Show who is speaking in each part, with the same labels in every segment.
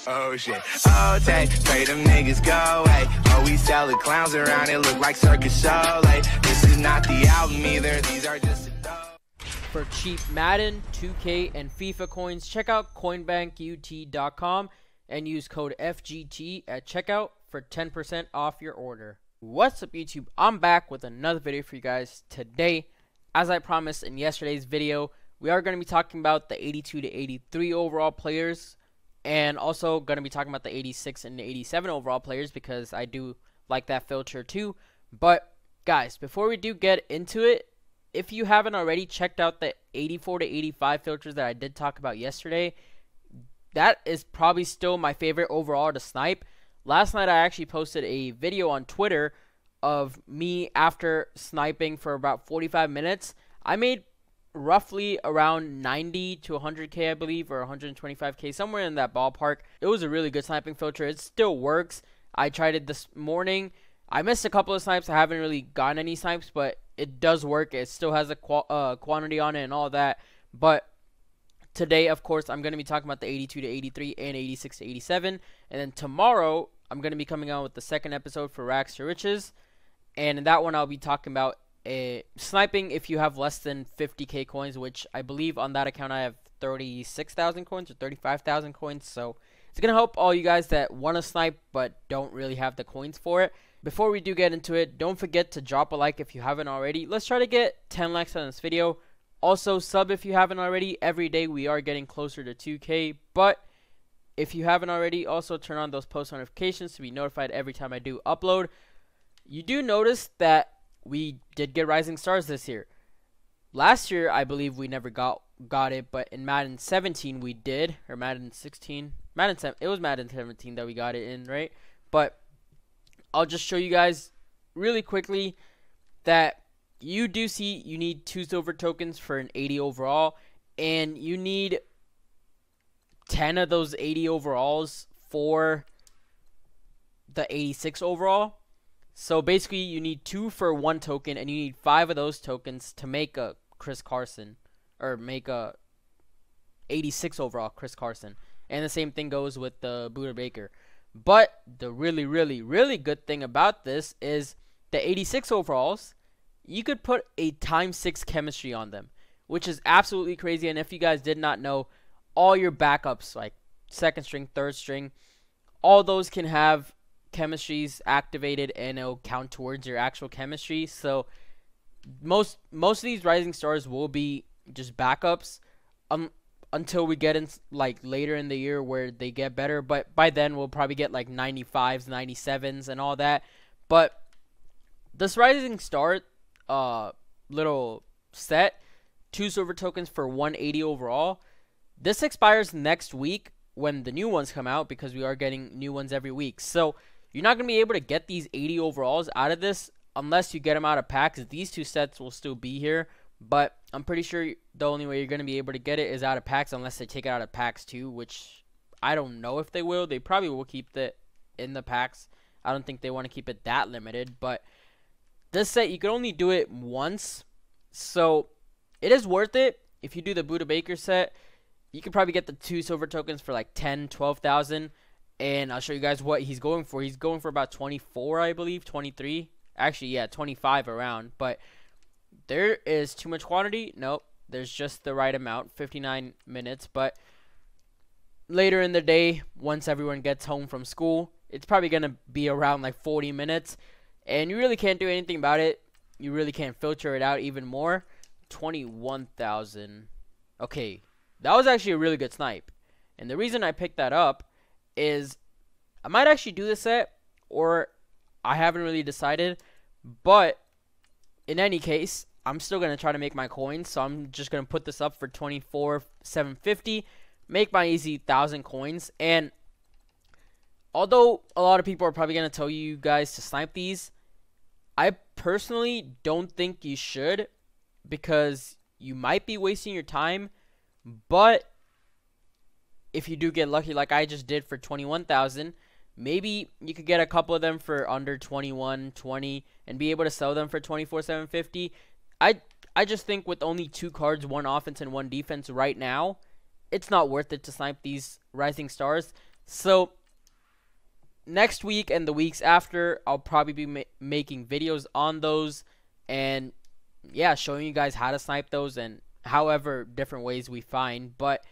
Speaker 1: Oh shit, oh take, pray them niggas go away. Oh, we sell the clowns around, it look like circus show. Like, this is not the album either, these are just a dope.
Speaker 2: For cheap Madden, 2K, and FIFA coins, check out coinbankut.com and use code FGT at checkout for 10% off your order. What's up, YouTube? I'm back with another video for you guys today. As I promised in yesterday's video, we are going to be talking about the 82 to 83 overall players, and also going to be talking about the 86 and the 87 overall players because I do like that filter too. But guys, before we do get into it, if you haven't already checked out the 84 to 85 filters that I did talk about yesterday, that is probably still my favorite overall to snipe. Last night I actually posted a video on Twitter of me after sniping for about 45 minutes. I made roughly around 90 to 100k, I believe, or 125k, somewhere in that ballpark. It was a really good sniping filter. It still works. I tried it this morning. I missed a couple of snipes. I haven't really gotten any snipes, but it does work. It still has a quantity on it and all that. But today, of course, I'm going to be talking about the 82 to 83 and 86 to 87. And then tomorrow, I'm going to be coming out with the second episode for Rags to Riches. And in that one, I'll be talking about sniping if you have less than 50k coins, which I believe on that account I have 36,000 coins or 35,000 coins. So it's going to help all you guys that want to snipe but don't really have the coins for it. Before we do get into it, don't forget to drop a like if you haven't already. Let's try to get 10 likes on this video. Also, sub if you haven't already. Every day we are getting closer to 2k. But if you haven't already, also turn on those post notifications to be notified every time I do upload. You do notice that we did get rising stars this year. Last year, I believe we never got it, but in Madden 17 we did, or Madden 16. It was Madden 17 that we got it in, right? But I'll just show you guys really quickly that you do see you need 2 silver tokens for an 80 overall, and you need 10 of those 80 overalls for the 86 overall. So basically you need 2 for 1 token, and you need 5 of those tokens to make a Chris Carson, or make a 86 overall Chris Carson. And the same thing goes with the Buda Baker. But the really good thing about this is the 86 overalls, you could put a ×6 chemistry on them, which is absolutely crazy. And if you guys did not know, all your backups, like second string, third string, all those can have chemistries activated, and it'll count towards your actual chemistry. So most of these rising stars will be just backups until we get in like later in the year where they get better. But by then we'll probably get like 95s, 97s, and all that. But this rising star little set, 2 silver tokens for 180 overall, this expires next week when the new ones come out, because we are getting new ones every week. So you're not going to be able to get these 80 overalls out of this unless you get them out of packs. These 2 sets will still be here, but I'm pretty sure the only way you're going to be able to get it is out of packs, unless they take it out of packs too, which I don't know if they will. They probably will keep it in the packs. I don't think they want to keep it that limited, but this set, you can only do it once, so it is worth it. If you do the Buda Baker set, you can probably get the 2 silver tokens for like 10, 12,000. And I'll show you guys what he's going for. He's going for about 24, I believe, 23. Actually, yeah, 25 around. But there is too much quantity. Nope, there's just the right amount, 59 minutes. But later in the day, once everyone gets home from school, it's probably going to be around like 40 minutes. And you really can't do anything about it. You really can't filter it out even more. 21,000. Okay, that was actually a really good snipe. And the reason I picked that up is I might actually do this set, or I haven't really decided. But in any case, I'm still going to try to make my coins. So I'm just going to put this up for 24,750, make my easy 1,000 coins. And although a lot of people are probably going to tell you guys to snipe these, I personally don't think you should, because you might be wasting your time. But if you do get lucky like I just did for 21,000, maybe you could get a couple of them for under 21, 20, and be able to sell them for 24,750. I just think with only 2 cards, 1 offense and 1 defense right now, it's not worth it to snipe these rising stars. So next week and the weeks after, I'll probably be making videos on those, and yeah, showing you guys how to snipe those and however different ways we find. But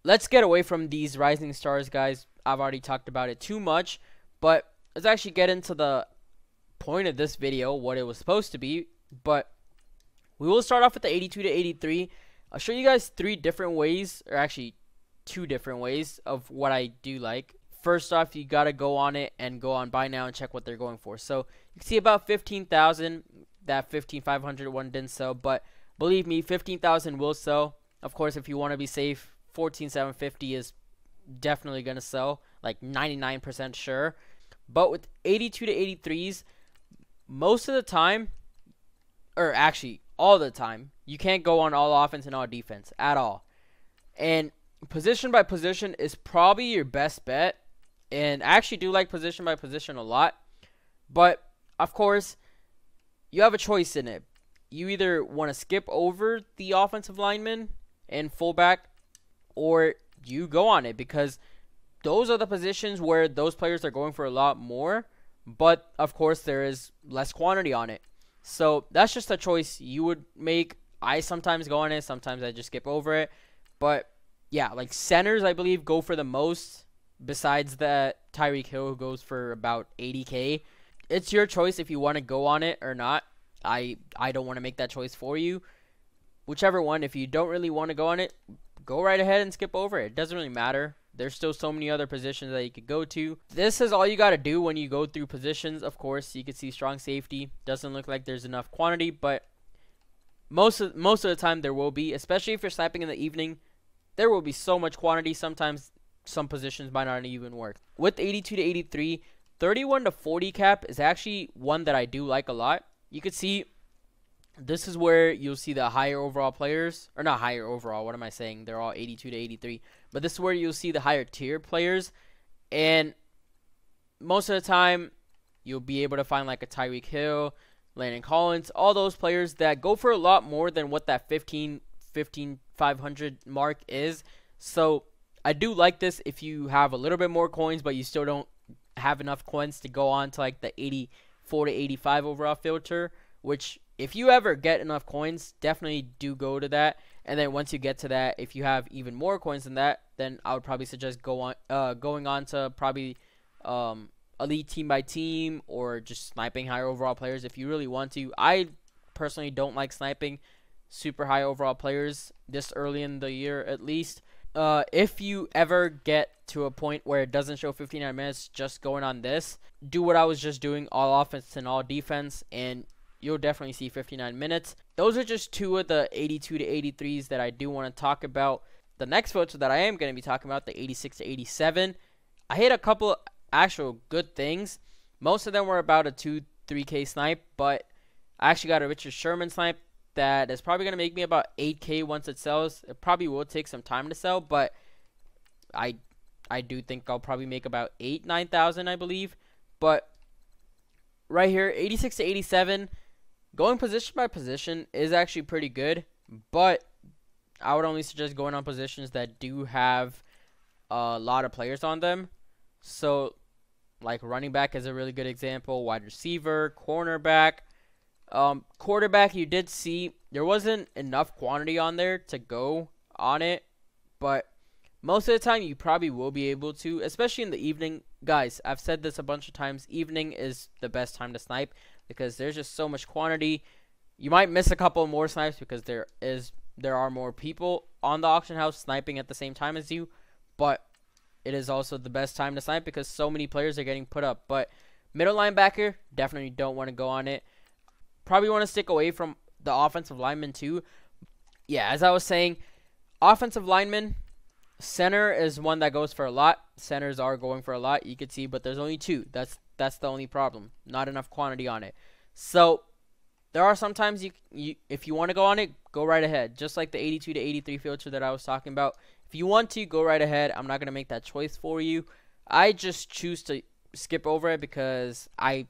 Speaker 2: let's get away from these rising stars, guys. I've already talked about it too much, but let's actually get into the point of this video, what it was supposed to be. But we will start off with the 82 to 83. I'll show you guys 3 different ways, or actually 2 different ways of what I do like. First off, you gotta go on it and go on buy now and check what they're going for. So you can see about 15,000. That 15,500 one didn't sell, but believe me, 15,000 will sell. Of course, if you want to be safe, 14,750 is definitely gonna sell, like 99% sure. But with 82 to 83s, most of the time, or actually all the time, you can't go on all offense and all defense at all. And position by position is probably your best bet. And I actually do like position by position a lot. But of course, you have a choice in it. You either want to skip over the offensive lineman and fullback, or you go on it, because those are the positions where those players are going for a lot more. But of course, there is less quantity on it. So that's just a choice you would make. I sometimes go on it, sometimes I just skip over it. But yeah, like centers, I believe, go for the most, besides that Tyreek Hill, who goes for about 80K. It's your choice if you want to go on it or not. I don't want to make that choice for you. Whichever one, if you don't really want to go on it, go right ahead and skip over it. It doesn't really matter. There's still so many other positions that you could go to. This is all you got to do when you go through positions. Of course, you can see strong safety. Doesn't look like there's enough quantity, but most of the time there will be, especially if you're sniping in the evening. There will be so much quantity. Sometimes some positions might not even work. With 82 to 83, 31 to 40 cap is actually one that I do like a lot. You could see this is where you'll see the higher overall players, or not higher overall, what am I saying? They're all 82 to 83. But this is where you'll see the higher tier players. And most of the time, you'll be able to find like a Tyreek Hill, Landon Collins, all those players that go for a lot more than what that 15,500 mark is. So I do like this if you have a little bit more coins, but you still don't have enough coins to go on to like the 84 to 85 overall filter, which if you ever get enough coins, definitely do go to that. And then once you get to that, if you have even more coins than that, then I would probably suggest going on to probably elite team by team, or just sniping higher overall players if you really want to. I personally don't like sniping super high overall players this early in the year, at least. If you ever get to a point where it doesn't show 59 minutes, just going on this, do what I was just doing, all offense and all defense, and you'll definitely see 59 minutes. Those are just 2 of the 82 to 83s that I do want to talk about. The next photo that I am going to be talking about, the 86 to 87, I hit a couple actual good things. Most of them were about a 2-3K snipe, but I actually got a Richard Sherman snipe that is probably going to make me about 8K once it sells. It probably will take some time to sell, but I do think I'll probably make about 9,000, I believe. But right here, 86 to 87, going position by position is actually pretty good, but I would only suggest going on positions that do have a lot of players on them. So like running back is a really good example, wide receiver, cornerback. Quarterback, you did see there wasn't enough quantity on there to go on it, but most of the time you probably will be able to, especially in the evening. Guys, I've said this a bunch of times, evening is the best time to snipe because there's just so much quantity. You might miss a couple more snipes because there are more people on the auction house sniping at the same time as you, but it is also the best time to snipe because so many players are getting put up. But middle linebacker, definitely don't want to go on it. Probably want to stick away from the offensive lineman too. Yeah, as I was saying, offensive lineman, center is one that goes for a lot. Centers are going for a lot, you could see, but there's only 2. That's the only problem. Not enough quantity on it. So there are sometimes you if you want to go on it, go right ahead. Just like the 82 to 83 filter that I was talking about. If you want to, go right ahead. I'm not going to make that choice for you. I just choose to skip over it because I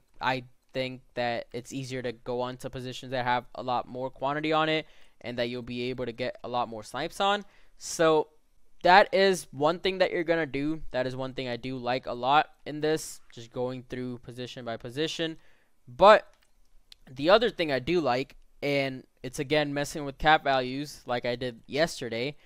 Speaker 2: think that it's easier to go on to positions that have a lot more quantity on it and that you'll be able to get a lot more snipes on. So that is one thing that you're gonna do. That is one thing I do like a lot in this, just going through position by position. But the other thing I do like, and it's again messing with cap values like I did yesterday,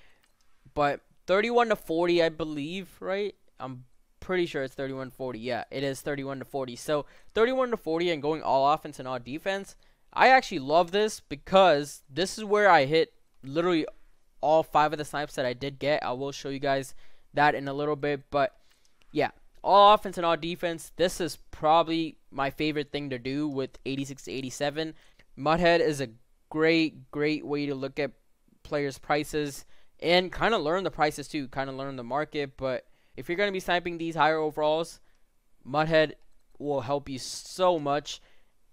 Speaker 2: but 31 to 40, I believe, right? I'm pretty sure it's 31 to 40. Yeah, it is 31 to 40. So 31 to 40 and going all offense and all defense. I actually love this because this is where I hit literally all 5 of the snipes that I did get. I will show you guys that in a little bit, but yeah, all offense and all defense. This is probably my favorite thing to do with 86 to 87. Mudhead is a great way to look at players' prices and kind of learn the prices too, kind of learn the market. But if you're going to be sniping these higher overalls, Mudhead will help you so much.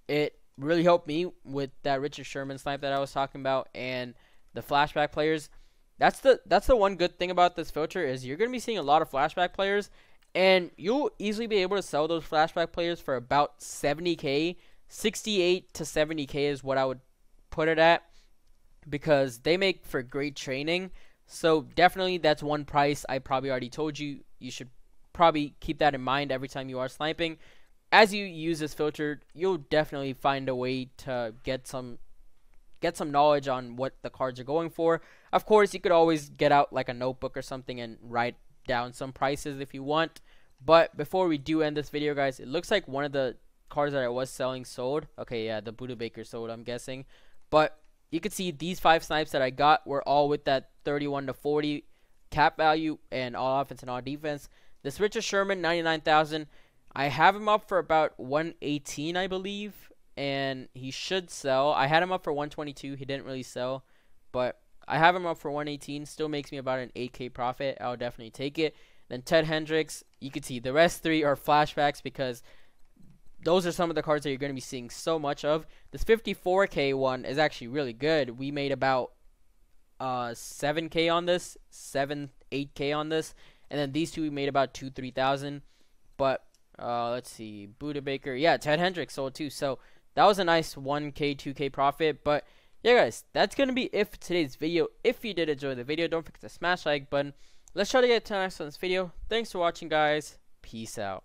Speaker 2: It really helped me with that Richard Sherman snipe that I was talking about and the flashback players. That's the one good thing about this filter is you're going to be seeing a lot of flashback players, and you'll easily be able to sell those flashback players for about 70k. 68 to 70k is what I would put it at, because they make for great training. So definitely that's one price I probably already told you. You should probably keep that in mind every time you are sniping. As you use this filter, you'll definitely find a way to get some knowledge on what the cards are going for. Of course, you could always get out like a notebook or something and write down some prices if you want. But before we do end this video, guys, it looks like one of the cards that I was selling sold. Okay, yeah, the Buddha Baker sold, I'm guessing. But you can see these 5 snipes that I got were all with that 31 to 40 cap value and all offense and all defense. This Richard Sherman, 99,000. I have him up for about 118, I believe, and he should sell. I had him up for 122. He didn't really sell, but I have him up for 118. Still makes me about an 8k profit. I'll definitely take it. Then Ted Hendricks, you can see the rest 3 are flashbacks because those are some of the cards that you're going to be seeing so much of. This 54k one is actually really good. We made about 7k on this, 8k on this, and then these 2 we made about 3,000. But let's see, Buddha Baker, yeah, Ted Hendricks sold too. So that was a nice 1k, 2k profit. But yeah, guys, that's gonna be it for today's video. If you did enjoy the video, don't forget to smash the like button. Let's try to get 10 likes on this video. Thanks for watching, guys. Peace out.